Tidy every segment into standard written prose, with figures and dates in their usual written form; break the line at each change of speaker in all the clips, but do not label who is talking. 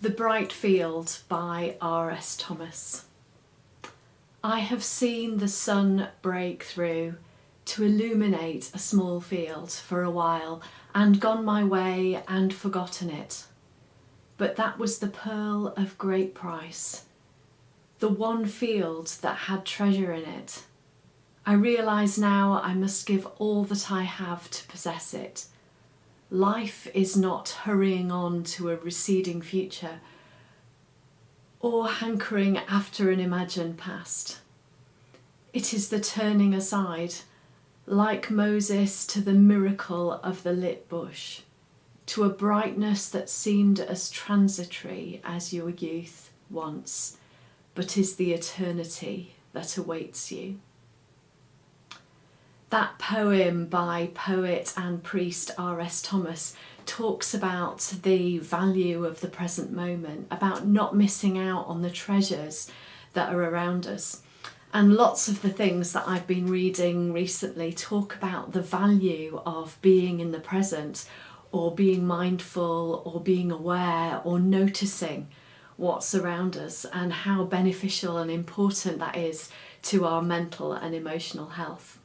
The Bright Field by R.S. Thomas. I have seen the sun break through to illuminate a small field for a while, and gone my way and forgotten it. But that was the pearl of great price, the one field that had treasure in it. I realise now I must give all that I have to possess it. Life is not hurrying on to a receding future or hankering after an imagined past. It is the turning aside, like Moses to the miracle of the lit bush, to a brightness that seemed as transitory as your youth once, but is the eternity that awaits you. That poem by poet and priest R.S. Thomas talks about the value of the present moment, about not missing out on the treasures that are around us. And lots of the things that I've been reading recently talk about the value of being in the present, or being mindful, or being aware, or noticing what's around us, and how beneficial and important that is to our mental and emotional health.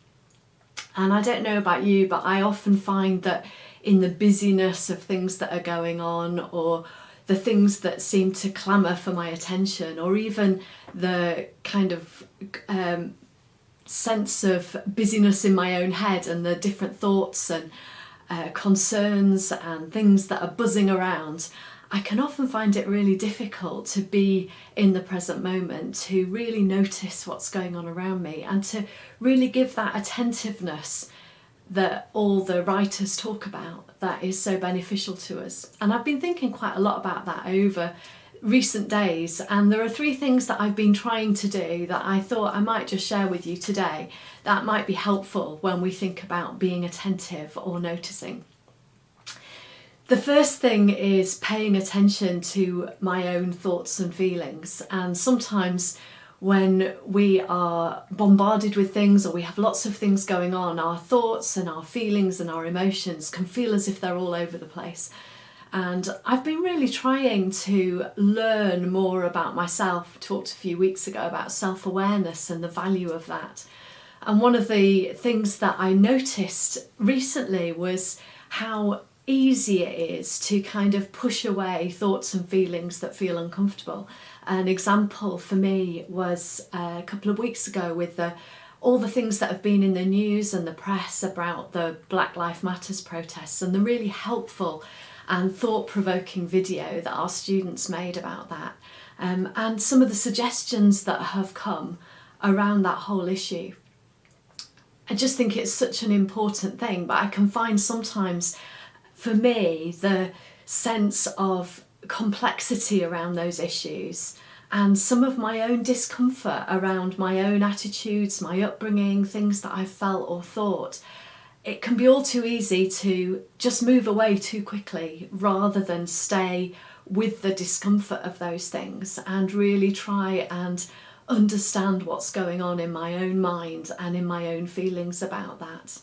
And I don't know about you, but I often find that in the busyness of things that are going on, or the things that seem to clamour for my attention, or even the kind of sense of busyness in my own head and the different thoughts and concerns and things that are buzzing around, I can often find it really difficult to be in the present moment, to really notice what's going on around me, and to really give that attentiveness that all the writers talk about that is so beneficial to us. And I've been thinking quite a lot about that over recent days, and there are 3 things that I've been trying to do that I thought I might just share with you today that might be helpful when we think about being attentive or noticing. The first thing is paying attention to my own thoughts and feelings. And sometimes when we are bombarded with things, or we have lots of things going on, our thoughts and our feelings and our emotions can feel as if they're all over the place. And I've been really trying to learn more about myself. Talked a few weeks ago about self-awareness and the value of that. And one of the things that I noticed recently was how easy it is to kind of push away thoughts and feelings that feel uncomfortable. An example for me was a couple of weeks ago with all the things that have been in the news and the press about the Black Lives Matter protests, and the really helpful and thought-provoking video that our students made about that, and some of the suggestions that have come around that whole issue. I just think it's such an important thing, but I can find sometimes, for me, the sense of complexity around those issues and some of my own discomfort around my own attitudes, my upbringing, things that I've felt or thought. It can be all too easy to just move away too quickly rather than stay with the discomfort of those things and really try and understand what's going on in my own mind and in my own feelings about that.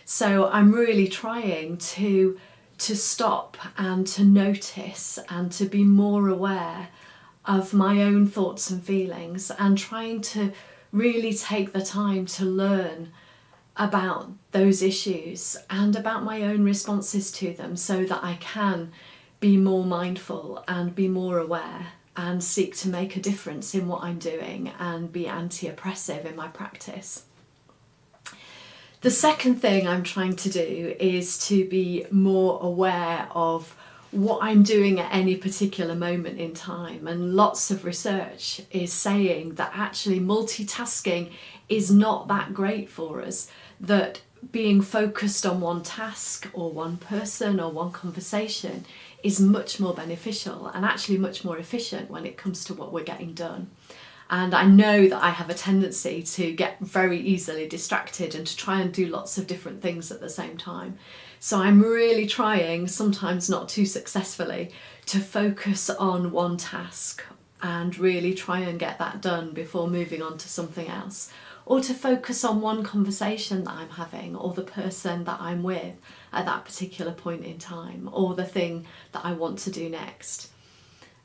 So I'm really trying to stop and to notice and to be more aware of my own thoughts and feelings, and trying to really take the time to learn about those issues and about my own responses to them, so that I can be more mindful and be more aware and seek to make a difference in what I'm doing and be anti-oppressive in my practice. The second thing I'm trying to do is to be more aware of what I'm doing at any particular moment in time. And lots of research is saying that actually multitasking is not that great for us, that being focused on one task or one person or one conversation is much more beneficial and actually much more efficient when it comes to what we're getting done. And I know that I have a tendency to get very easily distracted and to try and do lots of different things at the same time. So I'm really trying, sometimes not too successfully, to focus on one task and really try and get that done before moving on to something else. Or to focus on one conversation that I'm having, or the person that I'm with at that particular point in time, or the thing that I want to do next.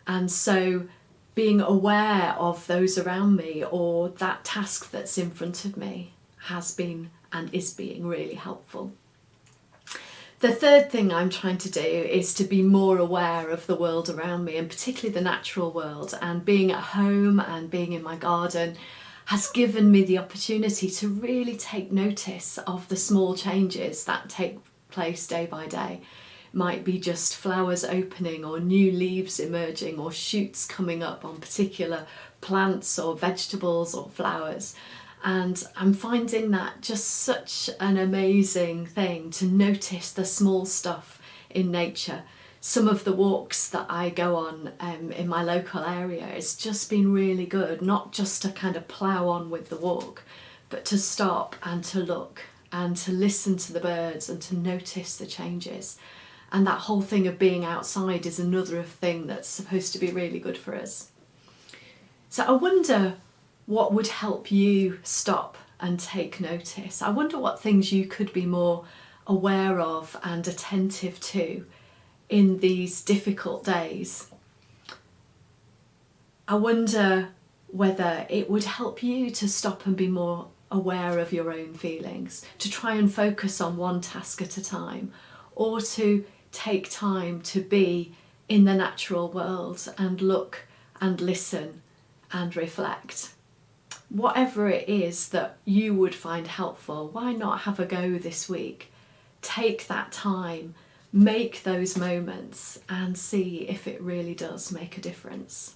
And so being aware of those around me or that task that's in front of me has been and is being really helpful. The third thing I'm trying to do is to be more aware of the world around me, and particularly the natural world. And being at home and being in my garden has given me the opportunity to really take notice of the small changes that take place day by day. It might be just flowers opening or new leaves emerging or shoots coming up on particular plants or vegetables or flowers. And I'm finding that just such an amazing thing to notice the small stuff in nature. Some of the walks that I go on in my local area, it's just been really good, not just to kind of plough on with the walk, but to stop and to look and to listen to the birds and to notice the changes. And that whole thing of being outside is another thing that's supposed to be really good for us. So I wonder what would help you stop and take notice. I wonder what things you could be more aware of and attentive to in these difficult days. I wonder whether it would help you to stop and be more aware of your own feelings, to try and focus on one task at a time, or to take time to be in the natural world and look and listen and reflect. Whatever it is that you would find helpful, why not have a go this week? Take that time, make those moments and see if it really does make a difference.